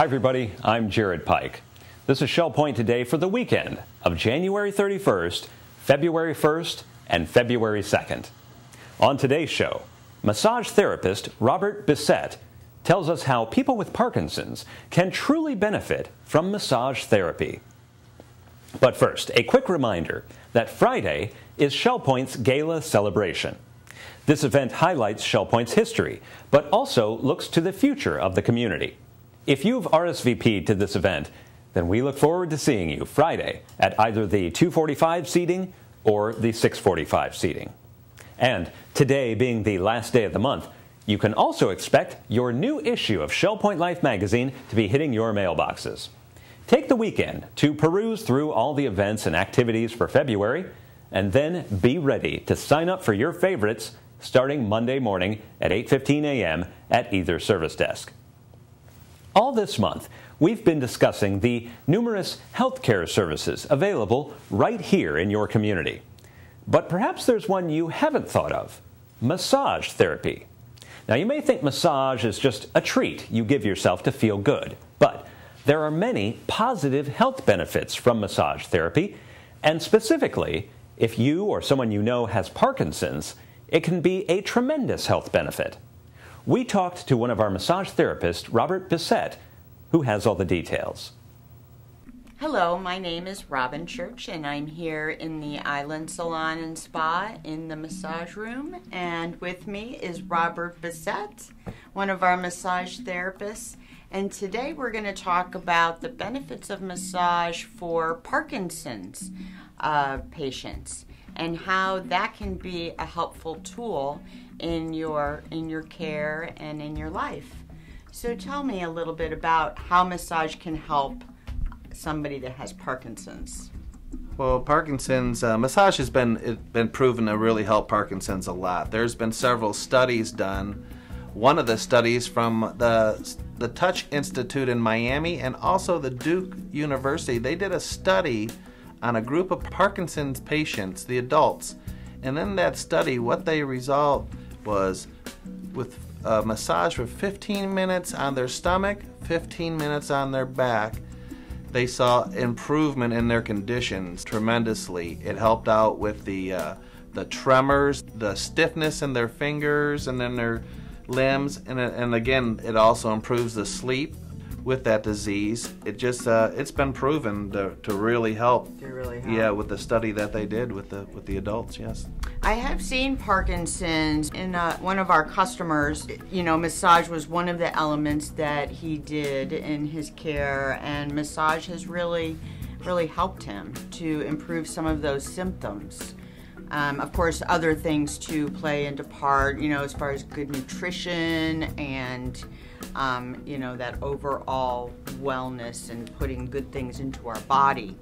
Hi everybody, I'm Jared Pike. This is Shell Point Today for the weekend of January 31st, February 1st, and February 2nd. On today's show, massage therapist Robert Bessette tells us how people with Parkinson's can truly benefit from massage therapy. But first, a quick reminder that Friday is Shell Point's Gala celebration. This event highlights Shell Point's history, but also looks to the future of the community. If you've RSVP'd to this event, then we look forward to seeing you Friday at either the 2:45 seating or the 6:45 seating. And today being the last day of the month, you can also expect your new issue of Shell Point Life magazine to be hitting your mailboxes. Take the weekend to peruse through all the events and activities for February, and then be ready to sign up for your favorites starting Monday morning at 8:15 a.m. at either service desk. All this month, we've been discussing the numerous healthcare services available right here in your community. But perhaps there's one you haven't thought of: massage therapy. Now, you may think massage is just a treat you give yourself to feel good, but there are many positive health benefits from massage therapy, and specifically, if you or someone you know has Parkinson's, it can be a tremendous health benefit. We talked to one of our massage therapists, Robert Bessette, who has all the details. Hello, my name is Robin Church, and I'm here in the Island Salon and Spa in the massage room. And with me is Robert Bessette, one of our massage therapists. And today we're going to talk about the benefits of massage for Parkinson's patients and how that can be a helpful tool in your care and in your life. So tell me a little bit about how massage can help somebody that has Parkinson's. Well, Parkinson's, massage has been proven to really help Parkinson's a lot. There's been several studies done. One of the studies from the Touch Institute in Miami and also the Duke University, they did a study on a group of Parkinson's patients, the adults. And in that study, what they resolved was with massage for 15 minutes on their stomach, 15 minutes on their back, they saw improvement in their conditions tremendously. It helped out with the tremors, the stiffness in their fingers and in their limbs, and again, it also improves the sleep with that disease. It just it's been proven to really help. To really help. Yeah, with the study that they did with the adults. Yes. I have seen Parkinson's in one of our customers. You know, massage was one of the elements that he did in his care, and massage has really helped him to improve some of those symptoms. Of course, other things too play into part, you know, as far as good nutrition and, you know, that overall wellness and putting good things into our body.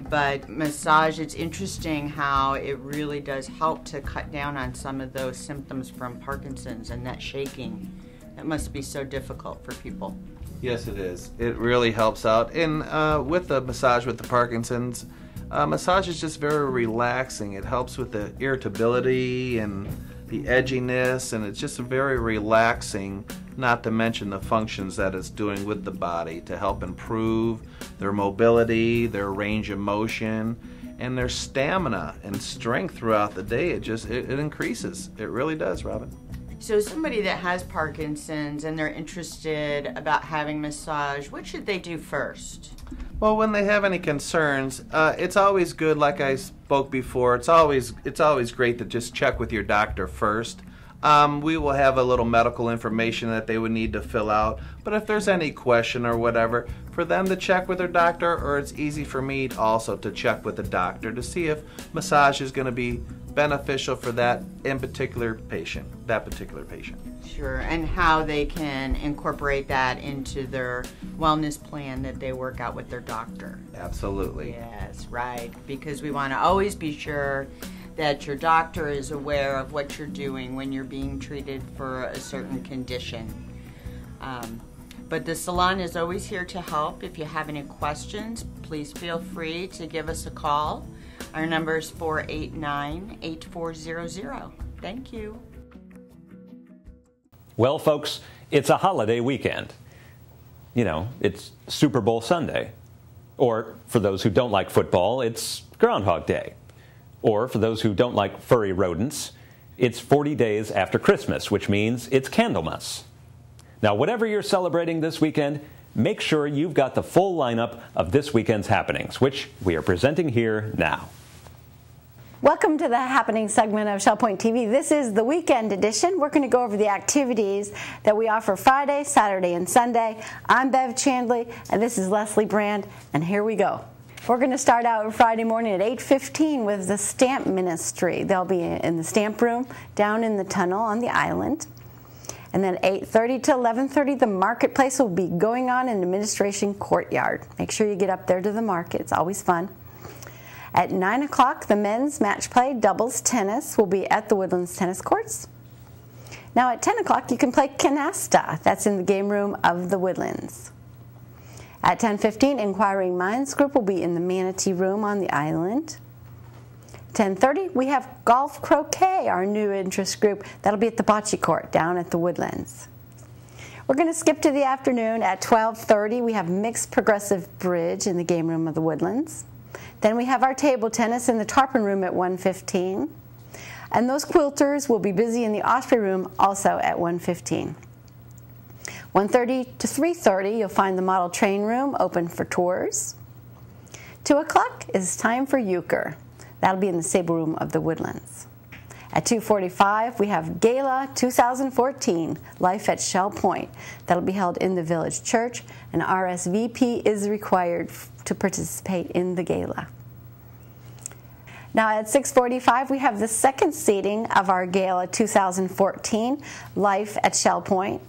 But massage, it's interesting how it really does help to cut down on some of those symptoms from Parkinson's and that shaking. It must be so difficult for people. Yes, it is. It really helps out. And with the massage with the Parkinson's, massage is just very relaxing. It helps with the irritability and the edginess, and it's just very relaxing, not to mention the functions that it's doing with the body to help improve their mobility, their range of motion, and their stamina and strength throughout the day. It increases. It really does, Robin. So somebody that has Parkinson's and they're interested about having massage, what should they do first? Well, when they have any concerns, it's always good, like I spoke before, it's always great to just check with your doctor first. We will have a little medical information that they would need to fill out, but if there's any question or whatever, for them to check with their doctor, or it's easy for me also to check with the doctor to see if massage is going to be beneficial for that particular patient. Sure, and how they can incorporate that into their wellness plan that they work out with their doctor. Absolutely. Yes, right, because we want to always be sure that your doctor is aware of what you're doing when you're being treated for a certain condition. But the salon is always here to help. If you have any questions, please feel free to give us a call. Our number is 489-8400. Thank you. Well, folks, it's a holiday weekend. it's Super Bowl Sunday. Or for those who don't like football, it's Groundhog Day. Or for those who don't like furry rodents, it's 40 days after Christmas, which means it's Candlemas. Now, whatever you're celebrating this weekend, make sure you've got the full lineup of this weekend's happenings, which we are presenting here now. Welcome to the happening segment of ShellPoint TV. This is the weekend edition. We're going to go over the activities that we offer Friday, Saturday, and Sunday. I'm Bev Chandley, and this is Leslie Brand, and here we go. We're going to start out Friday morning at 8:15 with the Stamp Ministry. They'll be in the stamp room down in the tunnel on the island. And then 8:30 to 11:30, the marketplace will be going on in the administration courtyard. Make sure you get up there to the market. It's always fun. At 9 o'clock, the men's match play doubles tennis will be at the Woodlands tennis courts. Now at 10 o'clock, you can play canasta. That's in the game room of the Woodlands. At 10:15, Inquiring Minds group will be in the Manatee room on the island. 10:30, we have golf croquet, our new interest group. That'll be at the bocce court down at the Woodlands. We're going to skip to the afternoon. At 12:30, we have mixed progressive bridge in the game room of the Woodlands. Then we have our table tennis in the tarpon room at 1:15. And those quilters will be busy in the Osprey room also at 1:15. 1:30 to 3:30, you'll find the model train room open for tours. 2 o'clock is time for euchre. That'll be in the Sable room of the Woodlands. At 2:45, we have Gala 2014, Life at Shell Point. That'll be held in the Village Church, and RSVP is required to participate in the gala. Now at 6:45, we have the second seating of our Gala 2014, Life at Shell Point.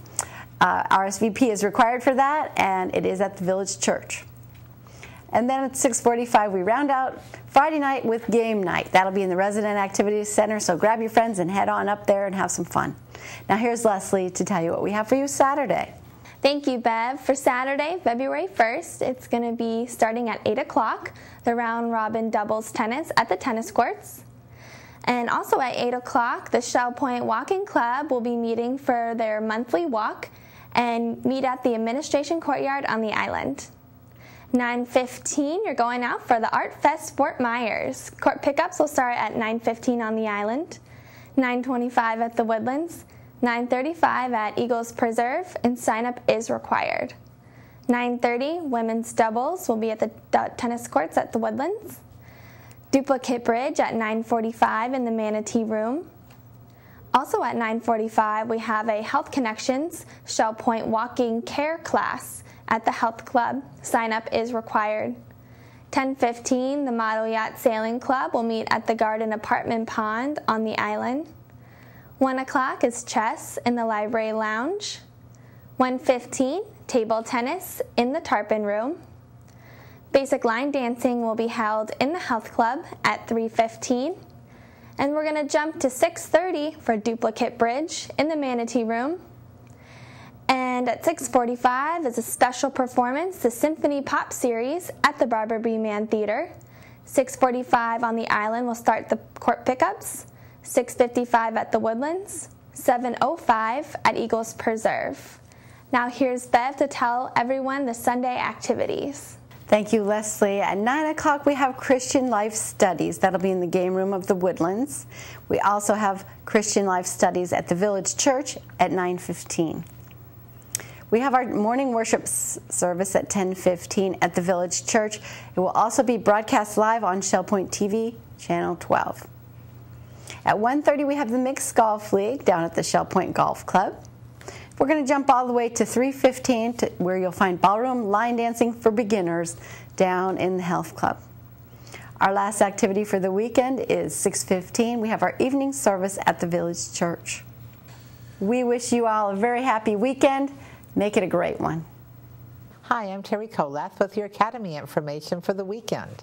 RSVP is required for that, and it is at the Village Church. And then at 6:45, we round out Friday night with game night. That'll be in the Resident Activities Center, so grab your friends and head on up there and have some fun. Now here's Leslie to tell you what we have for you Saturday. Thank you, Bev. For Saturday, February 1st, it's going to be starting at 8 o'clock, the round robin doubles tennis at the tennis courts. And also at 8 o'clock, the Shell Point Walking Club will be meeting for their monthly walk and meet at the administration courtyard on the island. 9:15, you're going out for the Art Fest Fort Myers. Court pickups will start at 9:15 on the island, 9:25 at the Woodlands, 9:35 at Eagles Preserve, and sign-up is required. 9:30, women's doubles will be at the tennis courts at the Woodlands. Duplicate bridge at 9:45 in the Manatee room. Also at 9:45, we have a Health Connections Shell Point Walking Care class at the Health Club. Sign-up is required. 10:15, the Model Yacht Sailing Club will meet at the Garden Apartment Pond on the island. 1 o'clock is chess in the Library Lounge. 1:15, table tennis in the Tarpon Room. Basic line dancing will be held in the Health Club at 3:15. And we're going to jump to 6:30 for duplicate bridge in the Manatee Room. And at 6:45 is a special performance, the Symphony Pop Series at the Barbara B. Mann Theater. 6:45 on the island will start the court pickups. 6:55 at the Woodlands. 7:05 at Eagles Preserve. Now here's Bev to tell everyone the Sunday activities. Thank you, Leslie. At 9 o'clock, we have Christian Life Studies. That'll be in the game room of the Woodlands. We also have Christian Life Studies at the Village Church at 9:15. We have our morning worship service at 10:15 at the Village Church. It will also be broadcast live on ShellPoint TV, Channel 12. At 1:30, we have the Mixed Golf League down at the ShellPoint Golf Club. We're going to jump all the way to 3:15, where you'll find ballroom line dancing for beginners down in the Health Club. Our last activity for the weekend is 6:15. We have our evening service at the Village Church. We wish you all a very happy weekend. Make it a great one. Hi, I'm Terry Kolath with your Academy information for the weekend.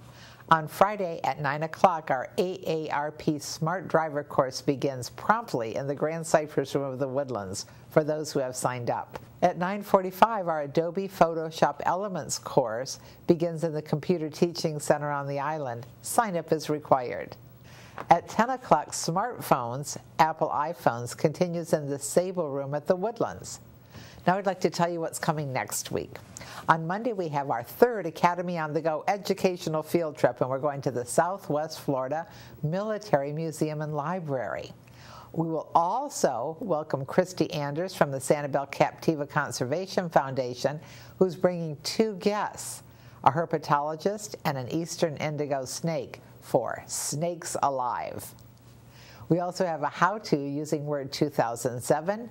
On Friday at 9 o'clock, our AARP Smart Driver course begins promptly in the Grand Cypress Room of the Woodlands for those who have signed up. At 9:45, our Adobe Photoshop Elements course begins in the Computer Teaching Center on the island. Sign-up is required. At 10 o'clock, smartphones, Apple iPhones, continues in the Sable Room at the Woodlands. Now I'd like to tell you what's coming next week. On Monday, we have our third Academy on the Go educational field trip, and we're going to the Southwest Florida Military Museum and Library. We will also welcome Christy Anders from the Sanibel Captiva Conservation Foundation, who's bringing 2 guests, a herpetologist and an eastern indigo snake for Snakes Alive. We also have a how-to using word 2007,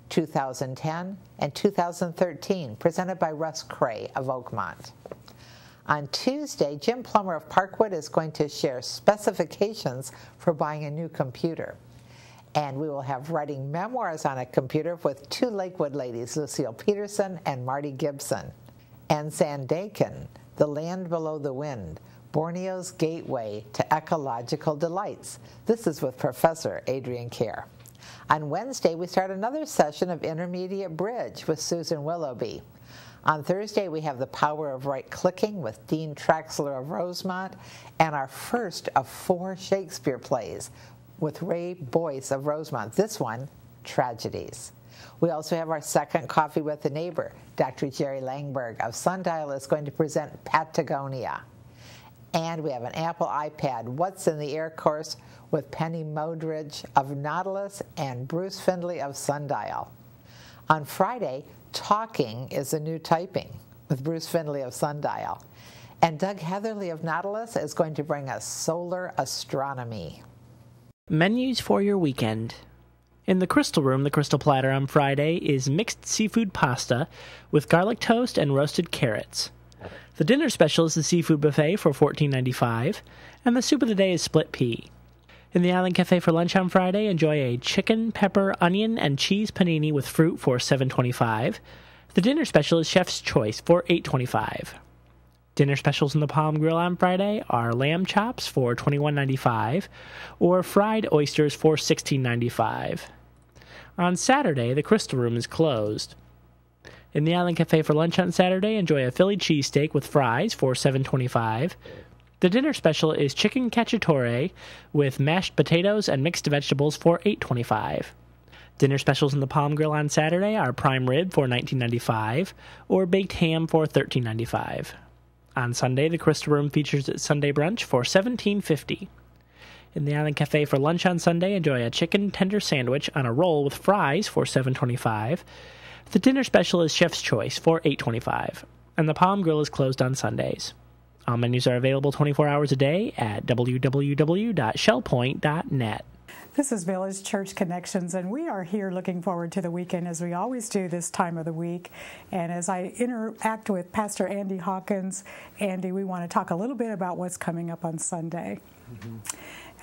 2010, and 2013, presented by Russ Cray of Oakmont. On Tuesday, Jim Plummer of Parkwood is going to share specifications for buying a new computer. And we will have writing memoirs on a computer with 2 Lakewood ladies, Lucille Peterson and Marty Gibson. And Sandakan, The Land Below the Wind, Borneo's Gateway to Ecological Delights. This is with Professor Adrian Kerr. On Wednesday, we start another session of Intermediate Bridge with Susan Willoughby. On Thursday, we have The Power of Right Clicking with Dean Traxler of Rosemont, and our first of 4 Shakespeare plays with Ray Boyce of Rosemont. This one, Tragedies. We also have our second Coffee with a Neighbor. Dr. Jerry Langberg of Sundial is going to present Patagonia. And we have an Apple iPad, What's in the Air course with Penny Modridge of Nautilus and Bruce Findlay of Sundial. On Friday, Talking is the New Typing with Bruce Findlay of Sundial. And Doug Heatherly of Nautilus is going to bring us Solar Astronomy. Menus for your weekend. In the Crystal Room, the Crystal Platter on Friday is mixed seafood pasta with garlic toast and roasted carrots. The dinner special is the seafood buffet for $14.95, and the soup of the day is split pea. In the Island Cafe for lunch on Friday, enjoy a chicken, pepper, onion, and cheese panini with fruit for $7.25. The dinner special is Chef's Choice for $8.25. Dinner specials in the Palm Grill on Friday are lamb chops for $21.95 or fried oysters for $16.95. On Saturday, the Crystal Room is closed. In the Island Cafe for lunch on Saturday, enjoy a Philly cheesesteak with fries for $7.25. The dinner special is chicken cacciatore with mashed potatoes and mixed vegetables for $8.25. Dinner specials in the Palm Grill on Saturday are prime rib for $19.95 or baked ham for $13.95. On Sunday, the Crystal Room features its Sunday brunch for $17.50. In the Island Cafe for lunch on Sunday, enjoy a chicken tender sandwich on a roll with fries for $7.25. The dinner special is Chef's Choice for $8.25, and the Palm Grill is closed on Sundays. All menus are available 24 hours a day at www.shellpoint.net. This is Village Church Connections, and we are here looking forward to the weekend as we always do this time of the week. And as I interact with Pastor Andy Hawkins, Andy, we want to talk a little bit about what's coming up on Sunday. Mm-hmm.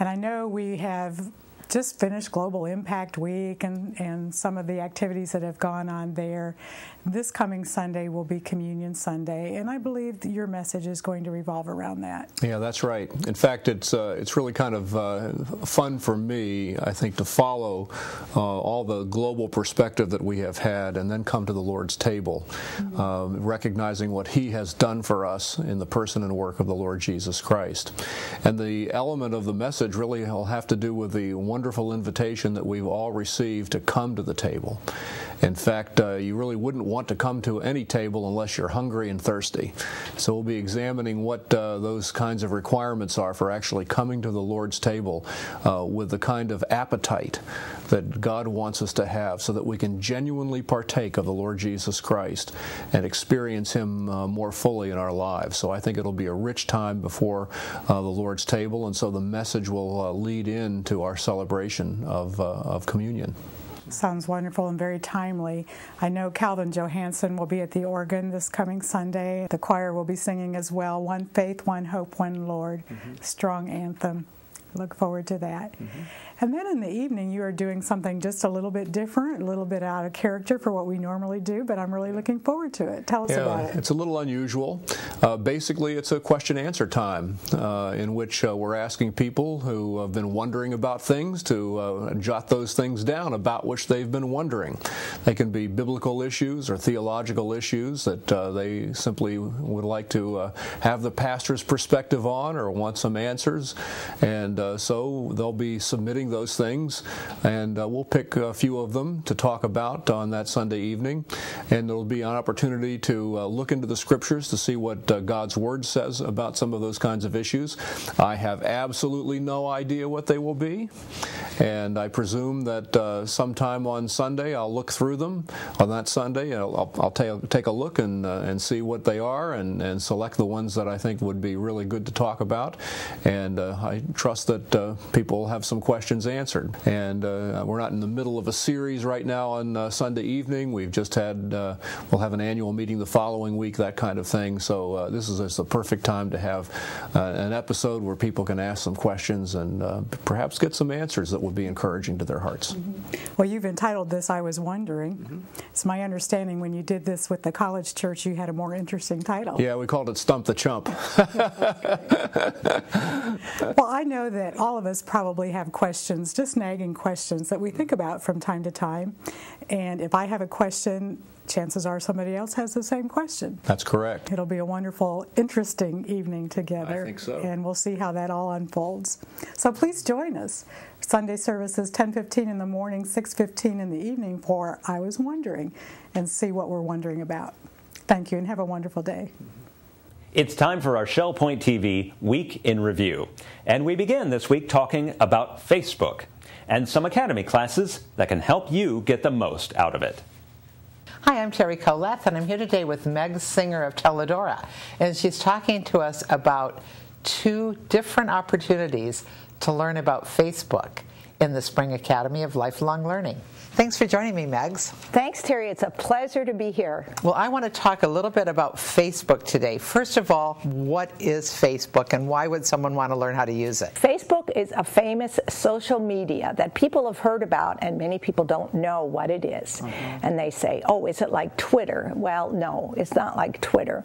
And I know we have just finished Global Impact Week and some of the activities that have gone on there. This coming Sunday will be Communion Sunday, and I believe that your message is going to revolve around that. Yeah, that's right. In fact, it's really kind of fun for me, I think, to follow all the global perspective that we have had and then come to the Lord's table, recognizing what He has done for us in the person and work of the Lord Jesus Christ. And the element of the message really will have to do with the wonderful invitation that we've all received to come to the table. In fact, you really wouldn't want to come to any table unless you're hungry and thirsty. So we'll be examining what those kinds of requirements are for actually coming to the Lord's table with the kind of appetite that God wants us to have so that we can genuinely partake of the Lord Jesus Christ and experience Him more fully in our lives. So I think it'll be a rich time before the Lord's table, and so the message will lead into our celebration of communion. Sounds wonderful and very timely. I know Calvin Johansson will be at the organ this coming Sunday. The choir will be singing as well, One Faith, One Hope, One Lord, strong anthem. Look forward to that. And then in the evening, you are doing something just a little bit different, a little bit out of character for what we normally do, but I'm really looking forward to it. Tell us about it. It's a little unusual. Basically, it's a question-answer time in which we're asking people who have been wondering about things to jot those things down about which they've been wondering. They can be biblical issues or theological issues that they simply would like to have the pastor's perspective on or want some answers. And And so they'll be submitting those things, and we'll pick a few of them to talk about on that Sunday evening. And there'll be an opportunity to look into the scriptures to see what God's Word says about some of those kinds of issues. I have absolutely no idea what they will be, and I presume that sometime on Sunday I'll look through them on that Sunday. I'll take a look and see what they are and select the ones that I think would be really good to talk about. And I trust that people will have some questions answered. And we're not in the middle of a series right now on Sunday evening. We've just had, we'll have an annual meeting the following week, that kind of thing. So this is just the perfect time to have an episode where people can ask some questions and perhaps get some answers that would be encouraging to their hearts. Mm-hmm. Well, you've entitled this, I Was Wondering. Mm-hmm. It's my understanding when you did this with the college church, you had a more interesting title. Yeah, we called it Stump the Chump. Well, I know that all of us probably have questions, just nagging questions that we think about from time to time. And if I have a question, chances are somebody else has the same question. That's correct. It'll be a wonderful, interesting evening together. I think so. And we'll see how that all unfolds. So please join us. Sunday services 10:15 in the morning, 6:15 in the evening for I Was Wondering, and see what we're wondering about. Thank you and have a wonderful day. It's time for our Shell Point TV Week in Review. And we begin this week talking about Facebook and some Academy classes that can help you get the most out of it. Hi, I'm Terry Coleth, and I'm here today with Meg Singer of Teledora. And she's talking to us about 2 different opportunities to learn about Facebook in the Spring Academy of Lifelong Learning. Thanks for joining me, Megs. Thanks, Terry. It's a pleasure to be here. Well, I want to talk a little bit about Facebook today. First of all, what is Facebook and why would someone want to learn how to use it? Facebook is a famous social media that people have heard about, and many people don't know what it is. Mm-hmm. And they say, oh, is it like Twitter? Well, no, it's not like Twitter.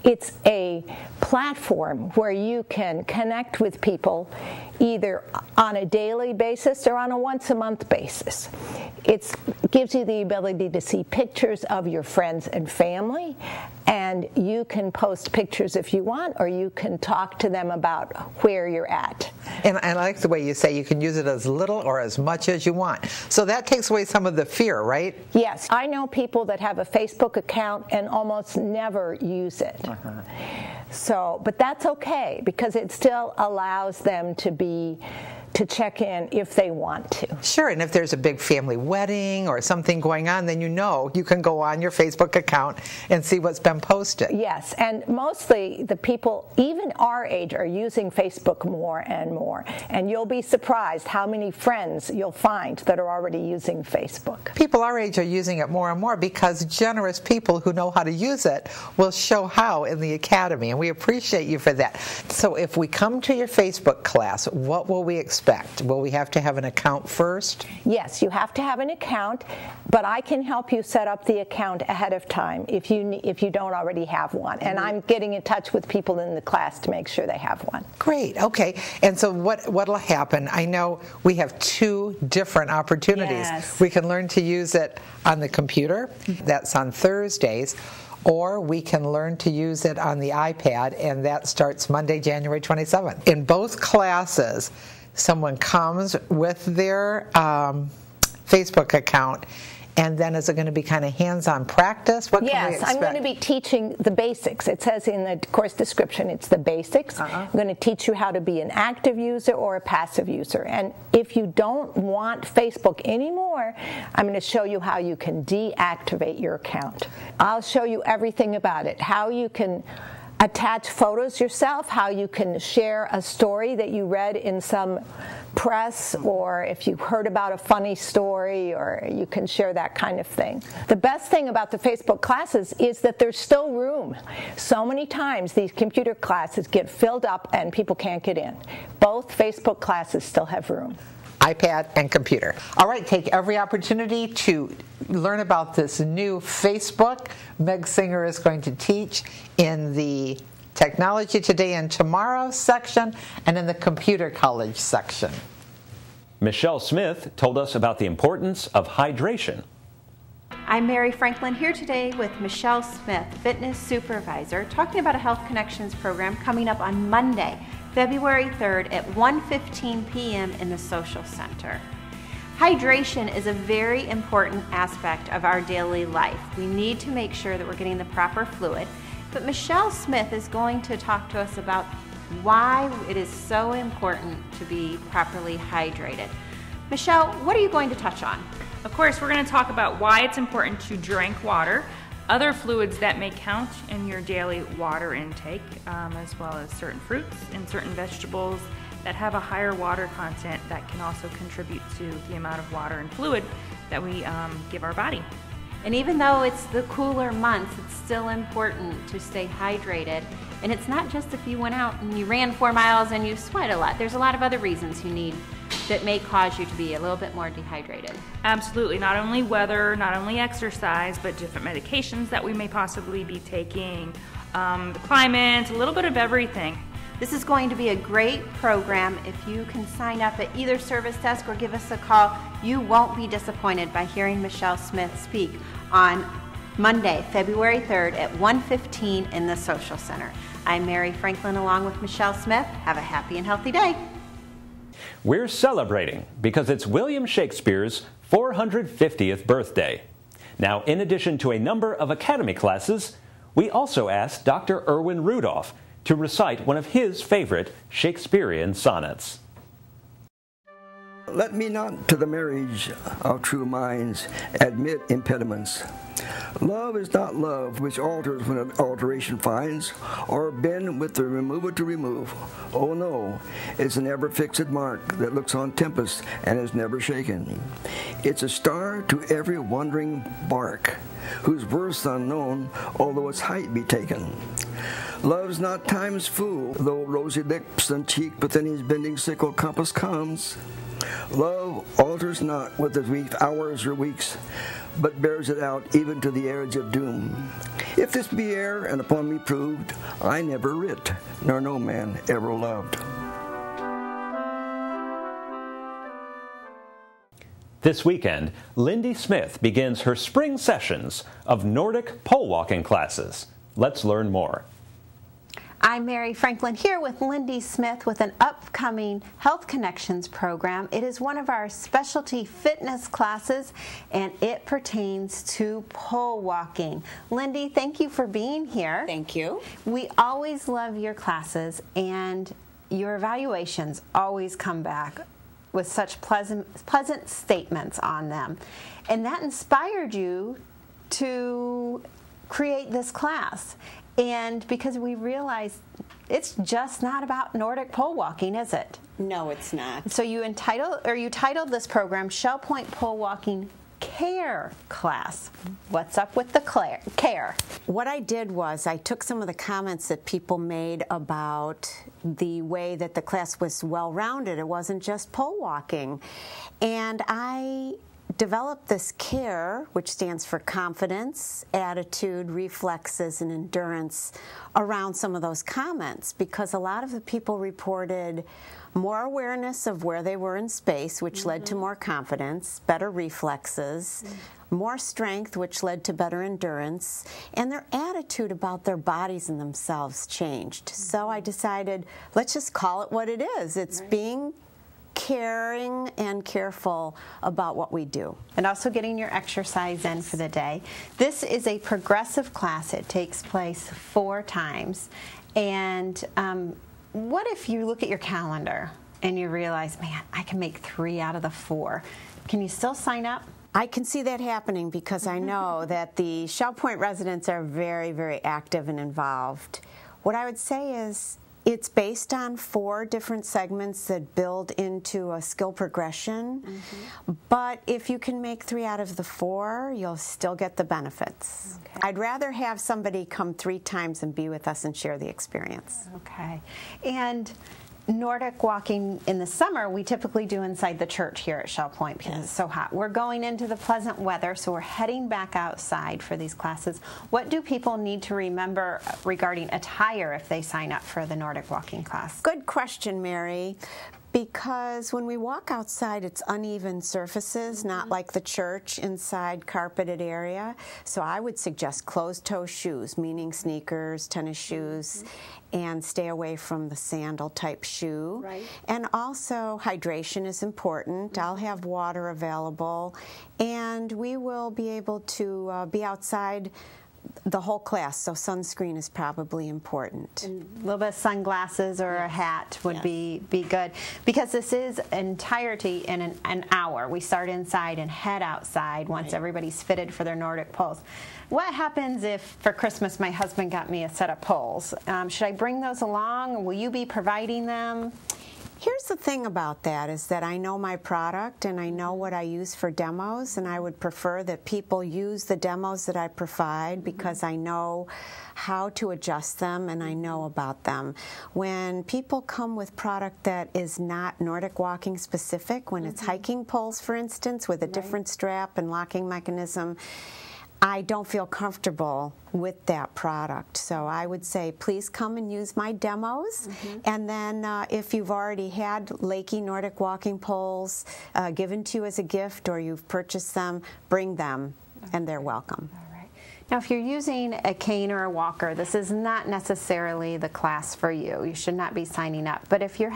It's a platform where you can connect with people either on a daily basis or on a once-a-month basis. It gives you the ability to see pictures of your friends and family, and you can post pictures if you want, or you can talk to them about where you're at. And I like the way you say you can use it as little or as much as you want. So that takes away some of the fear, right? Yes. I know people that have a Facebook account and almost never use it. Uh-huh. So, but that's okay, because it still allows them to check in if they want to. Sure, and if there's a big family wedding or something going on, then you can go on your Facebook account and see what's been posted. Yes, and mostly the people, even our age, are using Facebook more and more. And you'll be surprised how many friends you'll find that are already using Facebook. People our age are using it more and more because generous people who know how to use it will show how in the Academy, and we appreciate you for that. So if we come to your Facebook class, what will we expect? Will we have to have an account first? Yes, you have to have an account, but I can help you set up the account ahead of time if you don't already have one. And I'm getting in touch with people in the class to make sure they have one. Great, okay. And so what'll happen? I know we have 2 different opportunities. Yes. We can learn to use it on the computer. That's on Thursdays. Or we can learn to use it on the iPad, and that starts Monday, January 27th. In both classes, someone comes with their Facebook account, and then is it going to be kind of hands-on practice? What can we expect? Yes, I'm going to be teaching the basics. It says in the course description it's the basics. I'm going to teach you how to be an active user or a passive user. And if you don't want Facebook anymore, I'm going to show you how you can deactivate your account. I'll show you everything about it, how you can attach photos yourself, how you can share a story that you read in some press, or if you heard about a funny story, or you can share that kind of thing. The best thing about the Facebook classes is that there's still room. So many times these computer classes get filled up and people can't get in. Both Facebook classes still have room. iPad and computer. All right, take every opportunity to learn about this new Facebook. Meg Singer is going to teach in the Technology Today and Tomorrow section and in the Computer College section. Michelle Smith told us about the importance of hydration. I'm Mary Franklin here today with Michelle Smith, Fitness Supervisor, talking about a Health Connections program coming up on Monday, February 3rd at 1:15 p.m. in the Social Center. Hydration is a very important aspect of our daily life. We need to make sure that we're getting the proper fluid. But Michelle Smith is going to talk to us about why it is so important to be properly hydrated. Michelle, what are you going to touch on? Of course, we're going to talk about why it's important to drink water, other fluids that may count in your daily water intake, as well as certain fruits and certain vegetables that have a higher water content that can also contribute to the amount of water and fluid that we give our body. And even though it's the cooler months, it's still important to stay hydrated. And it's not just if you went out and you ran 4 miles and you sweat a lot. There's a lot of other reasons you need that may cause you to be a little bit more dehydrated. Absolutely. Not only weather, not only exercise, but different medications that we may possibly be taking, the climate, a little bit of everything. This is going to be a great program. If you can sign up at either service desk or give us a call, you won't be disappointed by hearing Michelle Smith speak on Monday, February 3rd at 1:15 in the Social Center. I'm Mary Franklin along with Michelle Smith. Have a happy and healthy day. We're celebrating because it's William Shakespeare's 450th birthday. Now, in addition to a number of Academy classes, we also asked Dr. Erwin Rudolph to recite one of his favorite Shakespearean sonnets. Let me not to the marriage of true minds admit impediments. Love is not love which alters when an alteration finds, or bend with the remover to remove. Oh no, it's an ever-fixed mark that looks on tempest and is never shaken. It's a star to every wandering bark, whose worth's unknown, although its height be taken. Love's not time's fool, though rosy lips and cheek within his bending sickle compass comes. Love alters not with its weak hours or weeks, but bears it out even to the edge of doom. If this be error and upon me proved, I never writ, nor no man ever loved. This weekend, Lindy Smith begins her spring sessions of Nordic pole walking classes. Let's learn more. I'm Mary Franklin here with Lindy Smith with an upcoming Health Connections program. It is one of our specialty fitness classes and it pertains to pole walking. Lindy, thank you for being here. Thank you. We always love your classes and your evaluations always come back with such pleasant statements on them. And that inspired you to create this class. And because we realized it's just not about Nordic pole walking, is it? No, it's not. So you titled this program Shell Point Pole Walking Care Class. What's up with the care? What I did was I took some of the comments that people made about the way that the class was well-rounded. It wasn't just pole walking. And I developed this CARE, which stands for confidence, attitude, reflexes, and endurance, around some of those comments, because a lot of the people reported more awareness of where they were in space, which led to more confidence, better reflexes, more strength, which led to better endurance, and their attitude about their bodies and themselves changed. So I decided, let's just call it what it is. It's being caring and careful about what we do. And also getting your exercise in for the day. This is a progressive class. It takes place 4 times. And what if you look at your calendar and you realize, man, I can make 3 out of the 4. Can you still sign up? I can see that happening because I know that the Shell Point residents are very, very active and involved. What I would say is, it's based on 4 different segments that build into a skill progression, but if you can make 3 out of the 4, you'll still get the benefits. Okay. I'd rather have somebody come 3 times and be with us and share the experience. Okay. And Nordic walking in the summer, we typically do inside the church here at Shell Point because it's so hot. We're going into the pleasant weather, so we're heading back outside for these classes. What do people need to remember regarding attire if they sign up for the Nordic walking class? Good question, Mary. Because when we walk outside, it's uneven surfaces, not like the church inside carpeted area. So I would suggest closed-toe shoes, meaning sneakers, tennis shoes, and stay away from the sandal-type shoe. Right. And also, hydration is important. I'll have water available, and we will be able to be outside the whole class, so sunscreen is probably important. And a little bit of sunglasses or a hat would be good, because this is entirety in an hour. We start inside and head outside once everybody's fitted for their Nordic poles. What happens if for Christmas my husband got me a set of poles? Should I bring those along? Will you be providing them? Here's the thing about that is that I know my product and I know what I use for demos, and I would prefer that people use the demos that I provide because I know how to adjust them and I know about them. When people come with product that is not Nordic walking specific, when it's hiking poles, for instance, with a different strap and locking mechanism, I don't feel comfortable with that product. So I would say please come and use my demos, and then if you've already had Lakey Nordic walking poles given to you as a gift or you've purchased them, bring them and they're welcome. Now, if you're using a cane or a walker, this is not necessarily the class for you. You should not be signing up. But if you're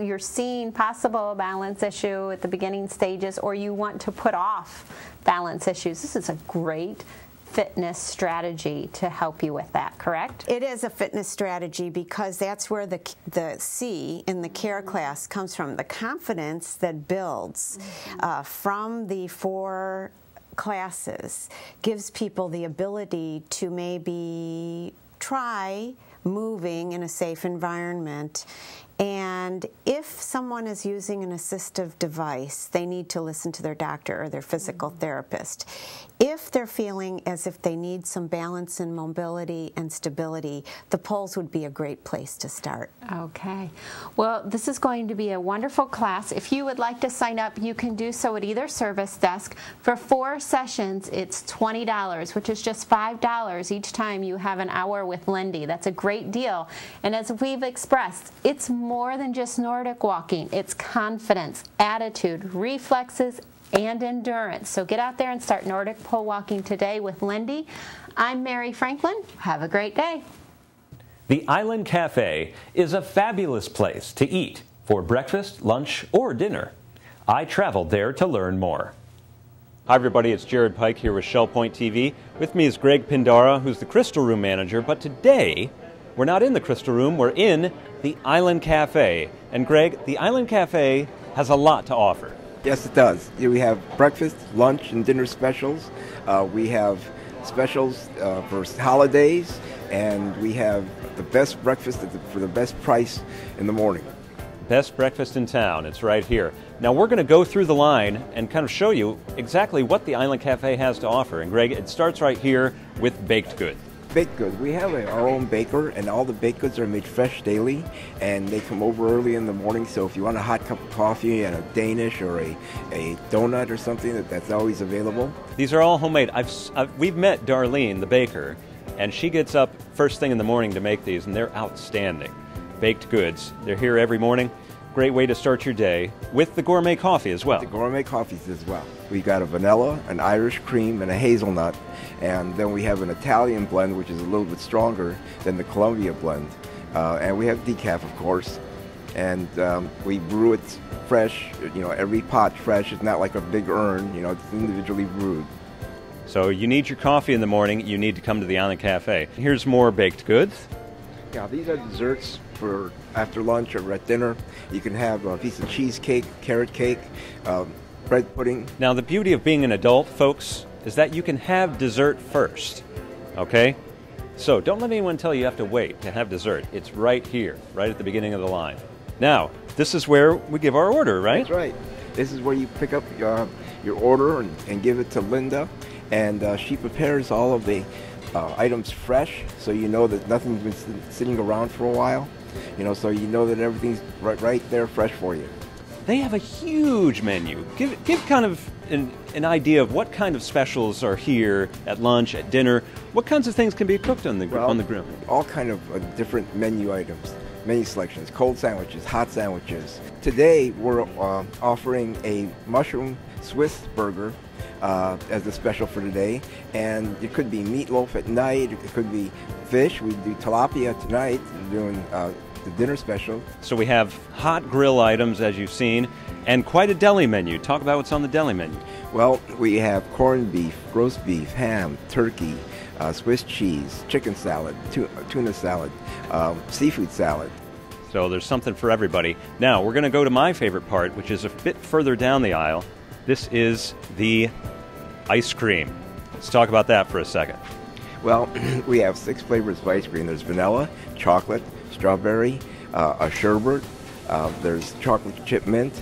you're seeing possible balance issue at the beginning stages, or you want to put off balance issues, this is a great fitness strategy to help you with that, correct? It is a fitness strategy because that's where the C in the care class comes from, the confidence that builds from the 4 classes gives people the ability to maybe try moving in a safe environment. And if someone is using an assistive device, they need to listen to their doctor or their physical therapist. If they're feeling as if they need some balance and mobility and stability, the poles would be a great place to start. Okay. Well, this is going to be a wonderful class. If you would like to sign up, you can do so at either service desk. For 4 sessions, it's $20, which is just $5 each time you have an hour with Lindy. That's a great deal. And as we've expressed, it's more than just Nordic walking. It's confidence, attitude, reflexes, and endurance. So get out there and start Nordic pole walking today with Lindy. I'm Mary Franklin. Have a great day. The Island Cafe is a fabulous place to eat for breakfast, lunch, or dinner. I traveled there to learn more. Hi everybody, it's Jared Pike here with Shell Point TV. With me is Greg Pindara, who's the Crystal Room manager, but today we're not in the Crystal Room, we're in the Island Cafe. And Greg, the Island Cafe has a lot to offer. Yes, it does. We have breakfast, lunch, and dinner specials. We have specials for holidays, and we have the best breakfast for the best price in the morning. Best breakfast in town. It's right here. Now we're going to go through the line and kind of show you exactly what the Island Cafe has to offer. And Greg, it starts right here with baked goods. Baked goods. We have our own baker, and all the baked goods are made fresh daily, and they come over early in the morning. So if you want a hot cup of coffee and a Danish or a donut or something, that's always available. These are all homemade. We've met Darlene, the baker, and she gets up first thing in the morning to make these, and they're outstanding. Baked goods. They're here every morning. Great way to start your day with the gourmet coffee as well. The gourmet coffees as well. We've got a vanilla, an Irish cream, and a hazelnut. And then we have an Italian blend, which is a little bit stronger than the Columbia blend. And we have decaf, of course. And we brew it fresh, every pot fresh. It's not like a big urn, it's individually brewed. So you need your coffee in the morning, you need to come to the Island Cafe. Here's more baked goods. Yeah, these are desserts for after lunch or at dinner. You can have a piece of cheesecake, carrot cake, bread pudding. Now the beauty of being an adult, folks, is that you can have dessert first, okay? So don't let anyone tell you have to wait to have dessert. It's right here, right at the beginning of the line. Now, this is where we give our order, right? That's right. This is where you pick up your order and give it to Linda, and she prepares all of the items fresh, so you know that nothing's been sitting around for a while. So you know that everything's right there fresh for you. They have a huge menu. Give kind of an idea of what kind of specials are here at lunch, at dinner. What kinds of things can be cooked on the grill? All kind of different menu items. many selections, cold sandwiches, hot sandwiches. Today we're offering a mushroom Swiss burger as a special for today, and it could be meatloaf at night, it could be fish. We do tilapia tonight, we're doing the dinner special. So we have hot grill items, as you've seen, and quite a deli menu. Talk about what's on the deli menu. Well, we have corned beef, roast beef, ham, turkey, Swiss cheese, chicken salad, tuna salad, seafood salad. So there's something for everybody. Now, we're going to go to my favorite part, which is a bit further down the aisle. This is the ice cream. Let's talk about that for a second. Well, we have 6 flavors of ice cream. There's vanilla, chocolate, strawberry, a sherbet, there's chocolate chip mint,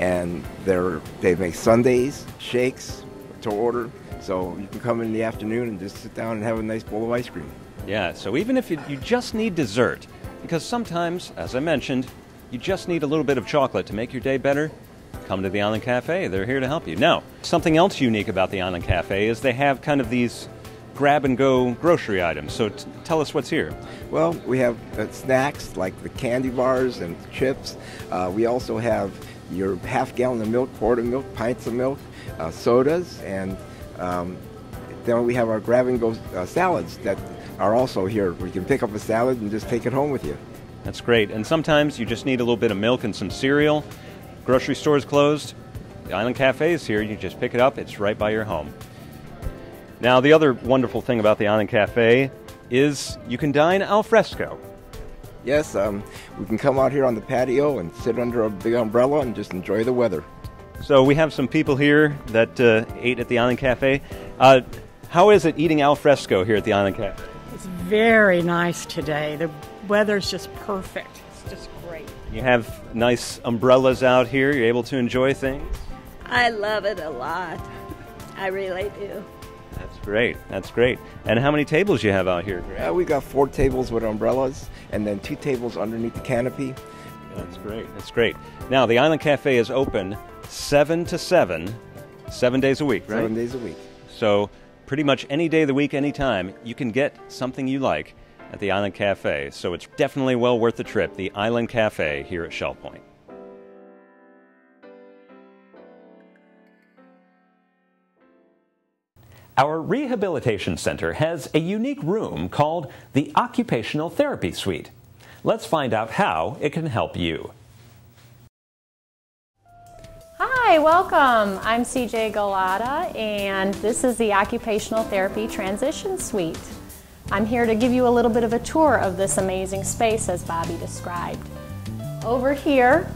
and they make sundaes, shakes to order. So you can come in the afternoon and just sit down and have a nice bowl of ice cream. Yeah, so even if you just need dessert, because sometimes, as I mentioned, you just need a little bit of chocolate to make your day better, come to the Island Cafe. They're here to help you. Now, something else unique about the Island Cafe is they have kind of these grab-and-go grocery items. So tell us what's here. Well, we have snacks like the candy bars and chips. We also have your half-gallon of milk, quart of milk, pints of milk, sodas, and then we have our grab-and-go salads that are also here. We can pick up a salad and just take it home with you. That's great. And sometimes you just need a little bit of milk and some cereal. Grocery store's closed. The Island Cafe is here. You just pick it up. It's right by your home. Now, the other wonderful thing about the Island Cafe is you can dine al fresco. Yes, we can come out here on the patio and sit under a big umbrella and just enjoy the weather. So we have some people here that ate at the Island Cafe. How is it eating al fresco here at the Island Cafe? It's very nice today. The weather's just perfect. It's just great. You have nice umbrellas out here. You're able to enjoy things. I love it a lot. I really do. That's great. That's great. And how many tables you have out here, Greg? We got 4 tables with umbrellas and then 2 tables underneath the canopy. That's great. That's great. Now, the Island Cafe is open 7 to 7, 7 days a week, right? 7 days a week. So pretty much any day of the week, anytime, you can get something you like at the Island Cafe. So it's definitely well worth the trip, the Island Cafe here at Shell Point. Our rehabilitation center has a unique room called the Occupational Therapy Suite. Let's find out how it can help you. Hi, welcome. I'm CJ Galata, and this is the Occupational Therapy Transition Suite. I'm here to give you a little bit of a tour of this amazing space as Bobby described. Over here,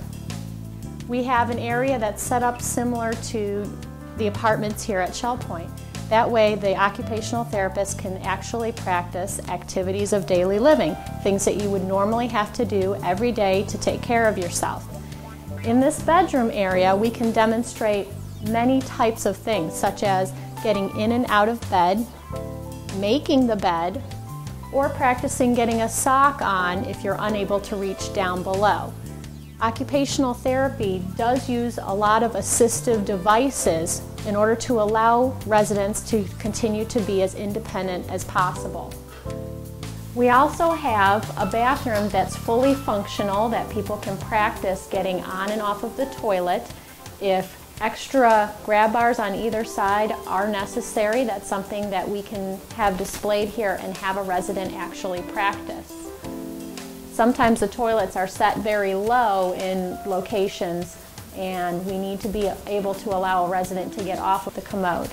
we have an area that's set up similar to the apartments here at Shell Point. That way, the occupational therapist can actually practice activities of daily living, things that you would normally have to do every day to take care of yourself. In this bedroom area, we can demonstrate many types of things, such as getting in and out of bed, making the bed, or practicing getting a sock on if you're unable to reach down below. Occupational therapy does use a lot of assistive devices in order to allow residents to continue to be as independent as possible. We also have a bathroom that's fully functional that people can practice getting on and off of the toilet. If extra grab bars on either side are necessary, that's something that we can have displayed here and have a resident actually practice. Sometimes the toilets are set very low in locations and we need to be able to allow a resident to get off of the commode.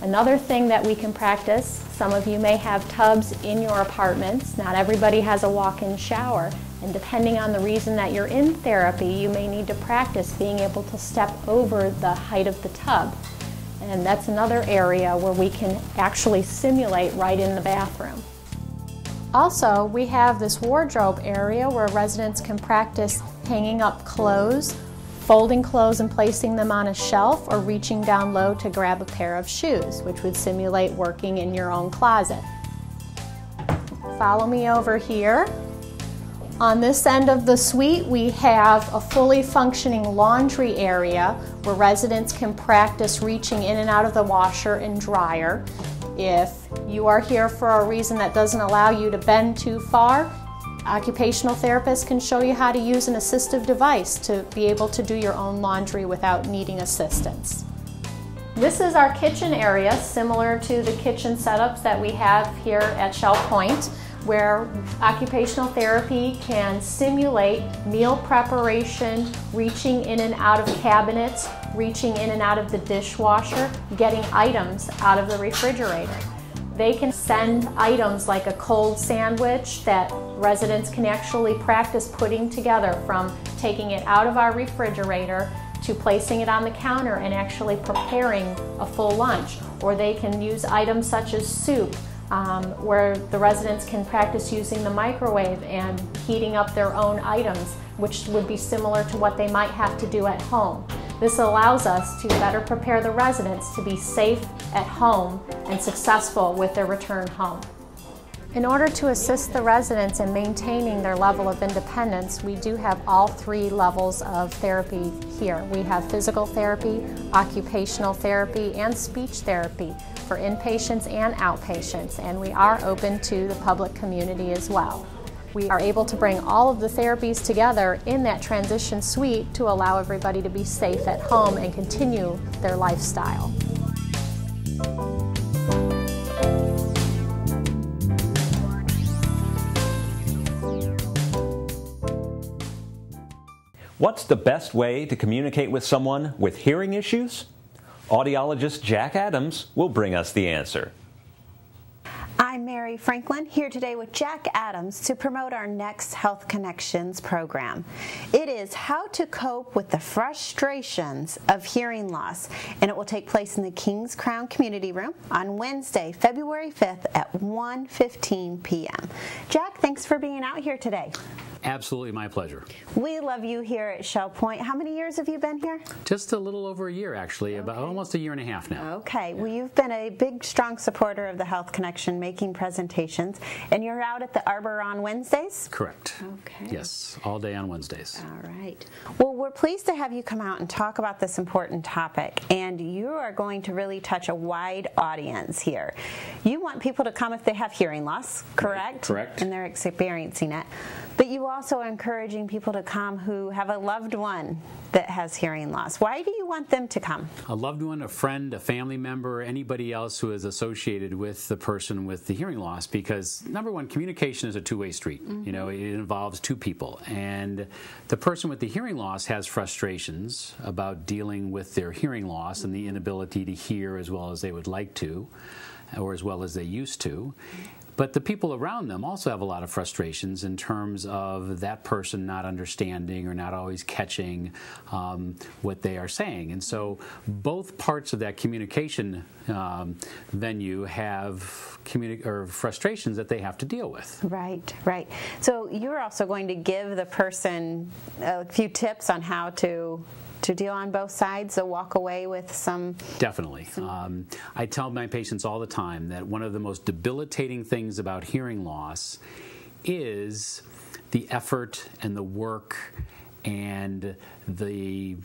Another thing that we can practice, some of you may have tubs in your apartments. Not everybody has a walk-in shower, and depending on the reason that you're in therapy, you may need to practice being able to step over the height of the tub. And that's another area where we can actually simulate right in the bathroom. Also, we have this wardrobe area where residents can practice hanging up clothes, folding clothes and placing them on a shelf, or reaching down low to grab a pair of shoes, which would simulate working in your own closet. Follow me over here. On this end of the suite, we have a fully functioning laundry area where residents can practice reaching in and out of the washer and dryer. If you are here for a reason that doesn't allow you to bend too far, Occupational therapists can show you how to use an assistive device to be able to do your own laundry without needing assistance. This is our kitchen area, similar to the kitchen setups that we have here at Shell Point, where occupational therapy can simulate meal preparation, reaching in and out of cabinets, reaching in and out of the dishwasher, getting items out of the refrigerator. They can send items like a cold sandwich that residents can actually practice putting together, from taking it out of our refrigerator to placing it on the counter and actually preparing a full lunch. Or they can use items such as soup, where the residents can practice using the microwave and heating up their own items, which would be similar to what they might have to do at home. This allows us to better prepare the residents to be safe at home and successful with their return home. In order to assist the residents in maintaining their level of independence, we do have all 3 levels of therapy here. We have physical therapy, occupational therapy, and speech therapy for inpatients and outpatients, and we are open to the public community as well. We are able to bring all of the therapies together in that transition suite to allow everybody to be safe at home and continue their lifestyle. What's the best way to communicate with someone with hearing issues? Audiologist Jack Adams will bring us the answer. I'm Mary Franklin, here today with Jack Adams to promote our next Health Connections program. It is how to cope with the frustrations of hearing loss, and it will take place in the King's Crown Community Room on Wednesday, February 5th at 1:15 p.m. Jack, thanks for being out here today. Absolutely my pleasure. We love you here at Shell Point. How many years have you been here? Just a little over a year, actually, Okay. about almost a year and a half now. Okay, well, you've been a big, strong supporter of the Health Connection, making presentations, and you're out at the Arbor on Wednesdays? Correct. Okay. Yes, all day on Wednesdays. All right. Well, we're pleased to have you come out and talk about this important topic, and you are going to really touch a wide audience here. You want people to come if they have hearing loss, correct? Correct. And they're experiencing it. But you also are encouraging people to come who have a loved one that has hearing loss. Why do you want them to come? A loved one, a friend, a family member, anybody else who is associated with the person with the hearing loss, because number one, communication is a two-way street. Mm-hmm. You know, it involves two people, and the person with the hearing loss has frustrations about dealing with their hearing loss and the inability to hear as well as they would like to, or as well as they used to. But the people around them also have a lot of frustrations in terms of that person not understanding or not always catching what they are saying. And so both parts of that communication venue have frustrations that they have to deal with. Right, right. So you're also going to give the person a few tips on how to deal on both sides, so walk away with some... Definitely. I tell my patients all the time that one of the most debilitating things about hearing loss is the effort and the work and the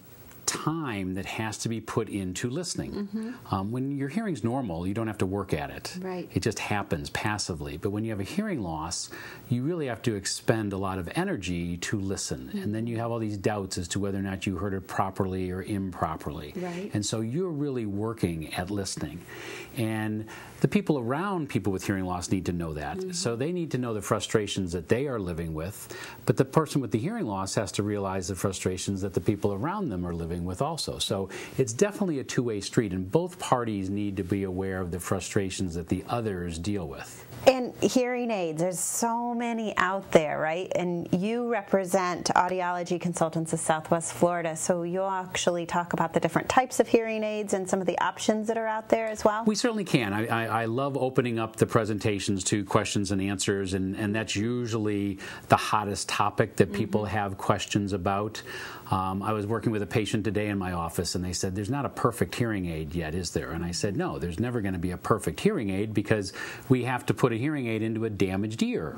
time that has to be put into listening. Mm-hmm. When your hearing's normal, you don't have to work at it. Right. It just happens passively. But when you have a hearing loss, you really have to expend a lot of energy to listen. Mm-hmm. And then you have all these doubts as to whether or not you heard it properly or improperly. Right. And so you're really working at listening. And the people around people with hearing loss need to know that. Mm-hmm. So they need to know the frustrations that they are living with, but the person with the hearing loss has to realize the frustrations that the people around them are living with also. So it's definitely a two-way street, and both parties need to be aware of the frustrations that the others deal with. And hearing aids, there's so many out there, right? And you represent Audiology Consultants of Southwest Florida, so you'll actually talk about the different types of hearing aids and some of the options that are out there as well? We certainly can. I love opening up the presentations to questions and answers, and that's usually the hottest topic that people have questions about. I was working with a patient today in my office, and they said, there's not a perfect hearing aid yet, is there? And I said, no, there's never going to be a perfect hearing aid because we have to put a hearing aid into a damaged ear.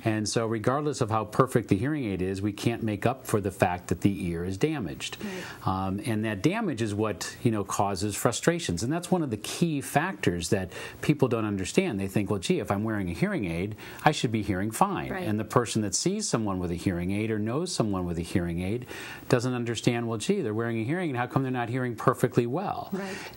And so regardless of how perfect the hearing aid is, we can't make up for the fact that the ear is damaged. And that damage is what, causes frustrations. And that's one of the key factors that people don't understand. They think, well, gee, if I'm wearing a hearing aid, I should be hearing fine. And the person that sees someone with a hearing aid or knows someone with a hearing aid doesn't understand, well, gee, they're wearing a hearing aid, how come they're not hearing perfectly well?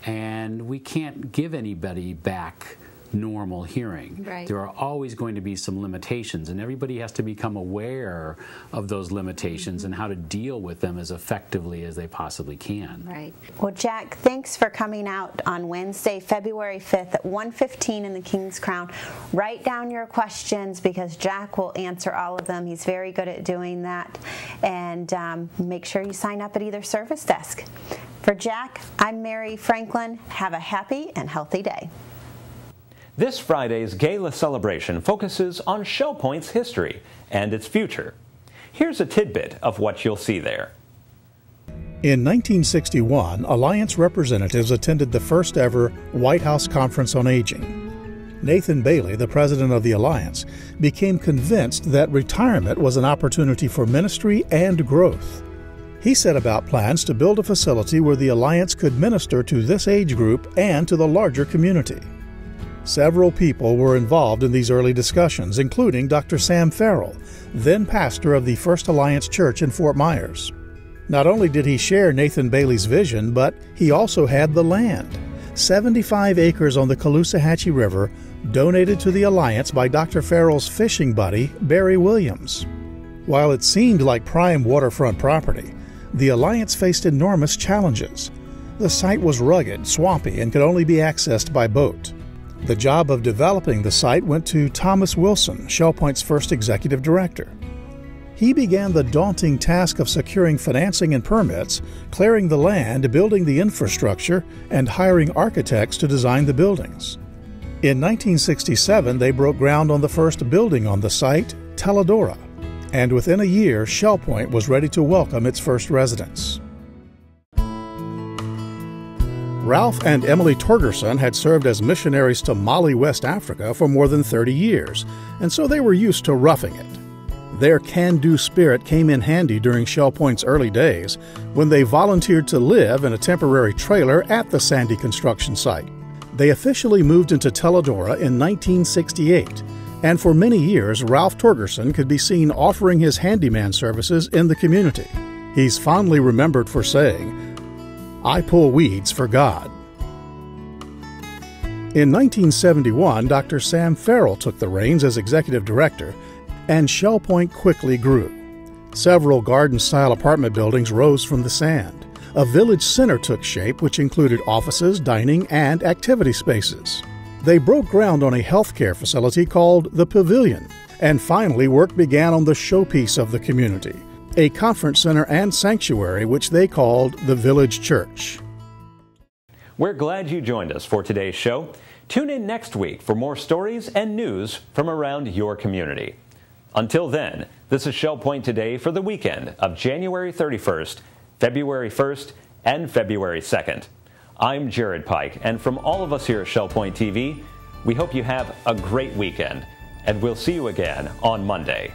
And we can't give anybody back normal hearing. There are always going to be some limitations, and everybody has to become aware of those limitations and how to deal with them as effectively as they possibly can. Well, Jack, thanks for coming out on Wednesday, February 5th at 1:15 in the King's Crown. Write down your questions because Jack will answer all of them. He's very good at doing that. And make sure you sign up at either service desk. For Jack, I'm Mary Franklin. Have a happy and healthy day. This Friday's gala celebration focuses on Shell Point's history and its future. Here's a tidbit of what you'll see there. In 1961, Alliance representatives attended the first ever White House Conference on Aging. Nathan Bailey, the president of the Alliance, became convinced that retirement was an opportunity for ministry and growth. He set about plans to build a facility where the Alliance could minister to this age group and to the larger community. Several people were involved in these early discussions, including Dr. Sam Farrell, then pastor of the First Alliance Church in Fort Myers. Not only did he share Nathan Bailey's vision, but he also had the land, 75 acres on the Caloosahatchee River, donated to the Alliance by Dr. Farrell's fishing buddy, Barry Williams. While it seemed like prime waterfront property, the Alliance faced enormous challenges. The site was rugged, swampy, and could only be accessed by boat. The job of developing the site went to Thomas Wilson, Shell Point's first executive director. He began the daunting task of securing financing and permits, clearing the land, building the infrastructure, and hiring architects to design the buildings. In 1967, they broke ground on the first building on the site, Teledora, and within a year, Shell Point was ready to welcome its first residents. Ralph and Emily Torgerson had served as missionaries to Mali, West Africa for more than 30 years, and so they were used to roughing it. Their can-do spirit came in handy during Shell Point's early days when they volunteered to live in a temporary trailer at the Sandy construction site. They officially moved into Teledora in 1968, and for many years Ralph Torgerson could be seen offering his handyman services in the community. He's fondly remembered for saying, "I pull weeds for God." In 1971, Dr. Sam Farrell took the reins as executive director, and Shell Point quickly grew. Several garden-style apartment buildings rose from the sand. A village center took shape, which included offices, dining, and activity spaces. They broke ground on a healthcare facility called the Pavilion, and finally work began on the showpiece of the community, a conference center and sanctuary which they called the Village Church. We're glad you joined us for today's show. Tune in next week for more stories and news from around your community. Until then, this is Shell Point Today for the weekend of January 31st, February 1st, and February 2nd. I'm Jared Pike, and from all of us here at Shell Point TV, we hope you have a great weekend, and we'll see you again on Monday.